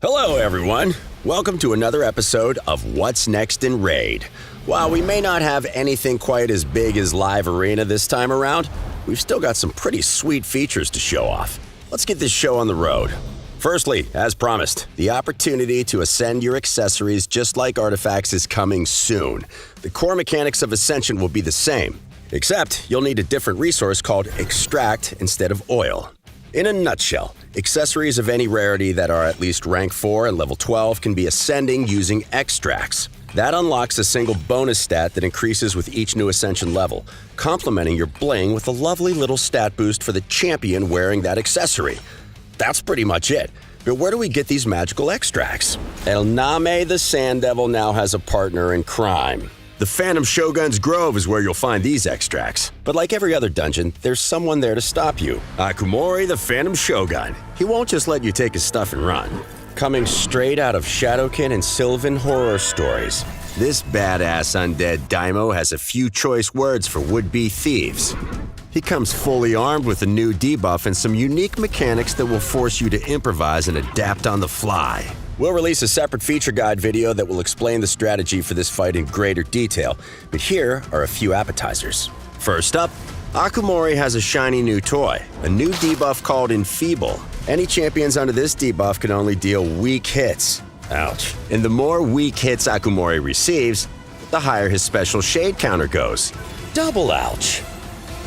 Hello everyone! Welcome to another episode of What's Next in Raid. While we may not have anything quite as big as Live Arena this time around, we've still got some pretty sweet features to show off. Let's get this show on the road. Firstly, as promised, the opportunity to ascend your accessories just like artifacts is coming soon. The core mechanics of Ascension will be the same, except you'll need a different resource called Extract instead of Oil. In a nutshell, accessories of any rarity that are at least rank 4 and level 12 can be ascending using extracts. That unlocks a single bonus stat that increases with each new ascension level, complementing your bling with a lovely little stat boost for the champion wearing that accessory. That's pretty much it. But where do we get these magical extracts? El Name the Sand Devil now has a partner in crime. The Phantom Shogun's Grove is where you'll find these extracts. But like every other dungeon, there's someone there to stop you. Akumori the Phantom Shogun. He won't just let you take his stuff and run. Coming straight out of Shadowkin and Sylvan horror stories, this badass undead daimyo has a few choice words for would-be thieves. He comes fully armed with a new debuff and some unique mechanics that will force you to improvise and adapt on the fly. We'll release a separate feature guide video that will explain the strategy for this fight in greater detail, but here are a few appetizers. First up, Akumori has a shiny new toy, a new debuff called Enfeeble. Any champions under this debuff can only deal weak hits. Ouch. And the more weak hits Akumori receives, the higher his special shade counter goes. Double ouch.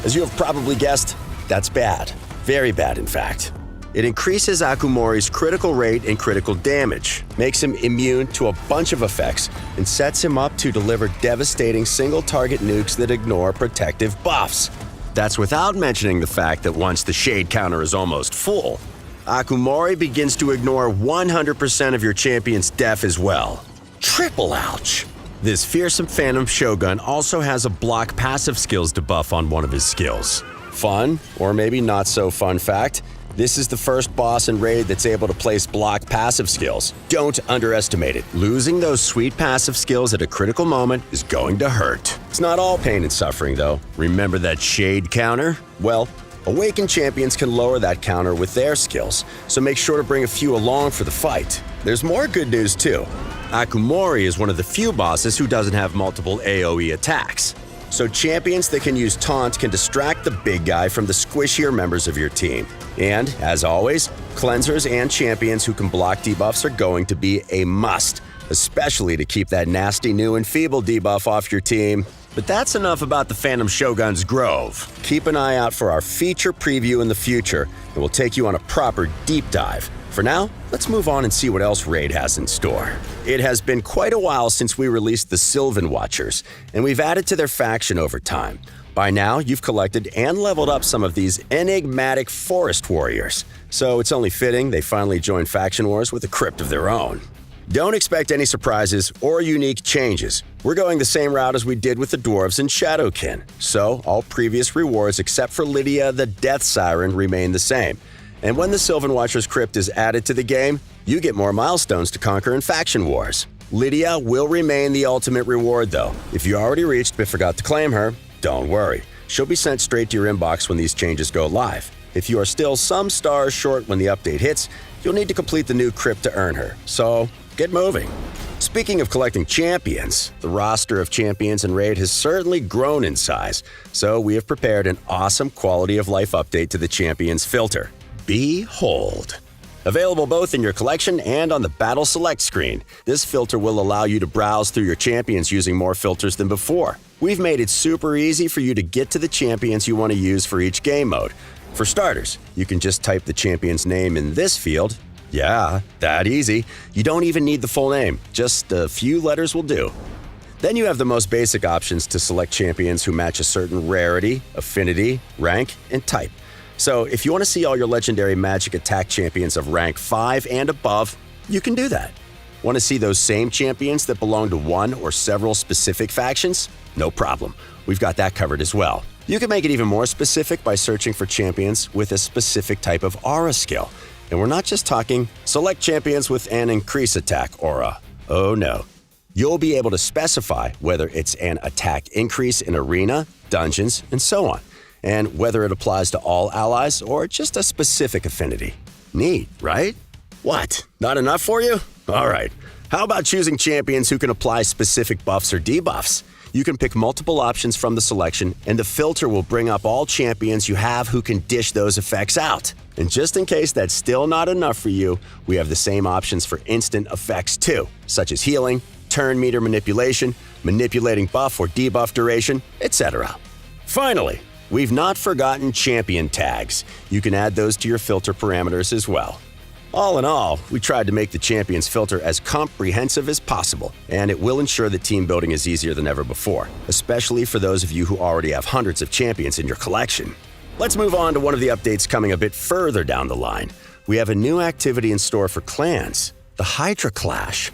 As you have probably guessed, that's bad. Very bad, in fact. It increases Akumori's critical rate and critical damage, makes him immune to a bunch of effects, and sets him up to deliver devastating single-target nukes that ignore protective buffs. That's without mentioning the fact that once the shade counter is almost full, Akumori begins to ignore 100% of your champion's def as well. Triple ouch! This fearsome Phantom Shogun also has a block passive skills debuff on one of his skills. Fun, or maybe not so fun fact, this is the first boss in Raid that's able to place block passive skills. Don't underestimate it. Losing those sweet passive skills at a critical moment is going to hurt. It's not all pain and suffering though. Remember that shade counter? Well, awakened champions can lower that counter with their skills, so make sure to bring a few along for the fight. There's more good news too. Akumori is one of the few bosses who doesn't have multiple AoE attacks. So champions that can use Taunt can distract the big guy from the squishier members of your team. And, as always, cleansers and champions who can block debuffs are going to be a must, especially to keep that nasty new Enfeeble debuff off your team. But that's enough about the Phantom Shogun's Grove. Keep an eye out for our feature preview in the future, and we'll take you on a proper deep dive. For now, let's move on and see what else Raid has in store. It has been quite a while since we released the Sylvan Watchers, and we've added to their faction over time. By now, you've collected and leveled up some of these enigmatic forest warriors, so it's only fitting they finally join faction wars with a crypt of their own. Don't expect any surprises or unique changes. We're going the same route as we did with the dwarves in Shadowkin, so all previous rewards except for Lydia the Death Siren remain the same. And when the Sylvan Watcher's Crypt is added to the game, you get more milestones to conquer in faction wars. Lydia will remain the ultimate reward though. If you already reached but forgot to claim her, don't worry. She'll be sent straight to your inbox when these changes go live. If you are still some stars short when the update hits, you'll need to complete the new Crypt to earn her. So, get moving. Speaking of collecting champions, the roster of champions in Raid has certainly grown in size, so we have prepared an awesome quality of life update to the champions filter. Behold. Available both in your collection and on the Battle Select screen, this filter will allow you to browse through your champions using more filters than before. We've made it super easy for you to get to the champions you want to use for each game mode. For starters, you can just type the champion's name in this field. Yeah, that easy. You don't even need the full name, just a few letters will do. Then you have the most basic options to select champions who match a certain rarity, affinity, rank, and type. So if you want to see all your legendary magic attack champions of rank 5 and above, you can do that. Want to see those same champions that belong to one or several specific factions? No problem. We've got that covered as well. You can make it even more specific by searching for champions with a specific type of aura skill. And we're not just talking select champions with an increase attack aura. Oh no. You'll be able to specify whether it's an attack increase in arena, dungeons, and so on, and whether it applies to all allies or just a specific affinity. Neat, right? What? Not enough for you? All right. How about choosing champions who can apply specific buffs or debuffs? You can pick multiple options from the selection, and the filter will bring up all champions you have who can dish those effects out. And just in case that's still not enough for you, we have the same options for instant effects too, such as healing, turn meter manipulation, manipulating buff or debuff duration, etc. Finally, we've not forgotten champion tags. You can add those to your filter parameters as well. All in all, we tried to make the champions filter as comprehensive as possible, and it will ensure that team building is easier than ever before, especially for those of you who already have hundreds of champions in your collection. Let's move on to one of the updates coming a bit further down the line. We have a new activity in store for clans, the Hydra Clash.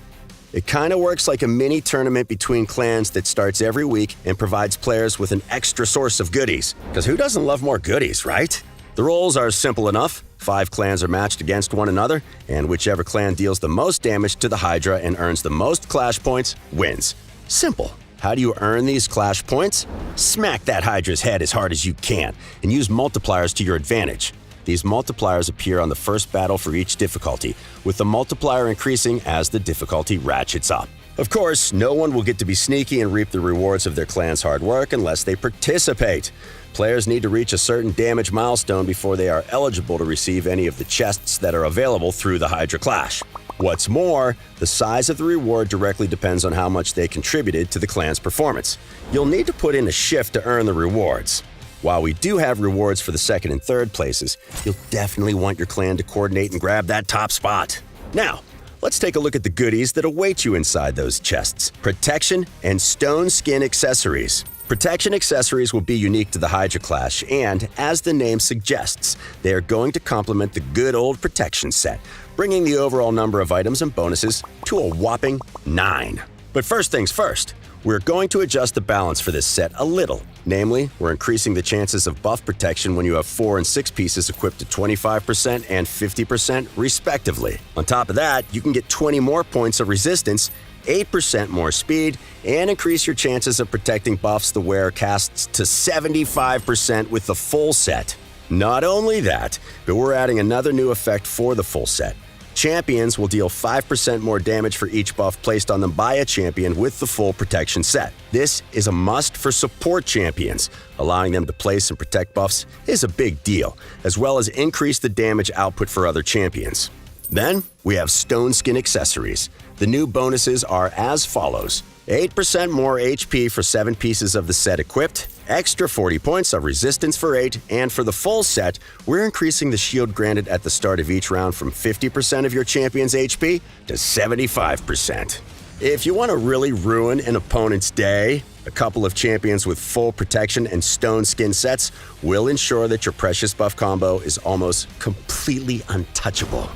It kind of works like a mini tournament between clans that starts every week and provides players with an extra source of goodies. Because who doesn't love more goodies, right? The roles are simple enough. 5 clans are matched against one another, and whichever clan deals the most damage to the Hydra and earns the most clash points wins. Simple. How do you earn these clash points? Smack that Hydra's head as hard as you can, and use multipliers to your advantage. These multipliers appear on the first battle for each difficulty, with the multiplier increasing as the difficulty ratchets up. Of course, no one will get to be sneaky and reap the rewards of their clan's hard work unless they participate. Players need to reach a certain damage milestone before they are eligible to receive any of the chests that are available through the Hydra Clash. What's more, the size of the reward directly depends on how much they contributed to the clan's performance. You'll need to put in a shift to earn the rewards. While we do have rewards for the second and third places, you'll definitely want your clan to coordinate and grab that top spot. Now, let's take a look at the goodies that await you inside those chests: protection and stone skin accessories. Protection accessories will be unique to the Hydra Clash, and, as the name suggests, they are going to complement the good old protection set, bringing the overall number of items and bonuses to a whopping 9. But first things first, we're going to adjust the balance for this set a little. Namely, we're increasing the chances of buff protection when you have 4 and 6 pieces equipped to 25% and 50% respectively. On top of that, you can get 20 more points of resistance, 8% more speed, and increase your chances of protecting buffs the wearer casts to 75% with the full set. Not only that, but we're adding another new effect for the full set. Champions will deal 5% more damage for each buff placed on them by a champion with the full protection set. This is a must for support champions. Allowing them to place and protect buffs is a big deal, as well as increase the damage output for other champions. Then, we have stone skin accessories. The new bonuses are as follows: 8% more HP for 7 pieces of the set equipped, extra 40 points of resistance for 8, and for the full set, we're increasing the shield granted at the start of each round from 50% of your champion's HP to 75%. If you want to really ruin an opponent's day, a couple of champions with full protection and stone skin sets will ensure that your precious buff combo is almost completely untouchable.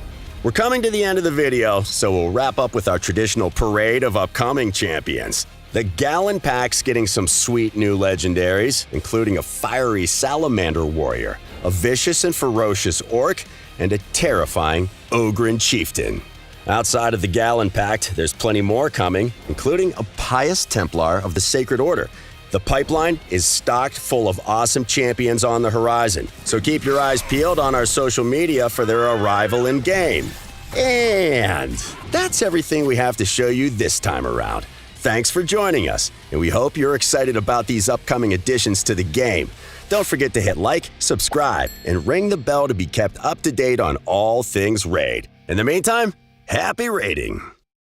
We're coming to the end of the video, so we'll wrap up with our traditional parade of upcoming champions. The Gallon Pack's getting some sweet new legendaries, including a fiery salamander warrior, a vicious and ferocious orc, and a terrifying Ogren chieftain. Outside of the Gallon Pact, there's plenty more coming, including a pious Templar of the Sacred Order. The pipeline is stocked full of awesome champions on the horizon, so keep your eyes peeled on our social media for their arrival in-game. And that's everything we have to show you this time around. Thanks for joining us, and we hope you're excited about these upcoming additions to the game. Don't forget to hit like, subscribe, and ring the bell to be kept up to date on all things Raid. In the meantime, happy raiding!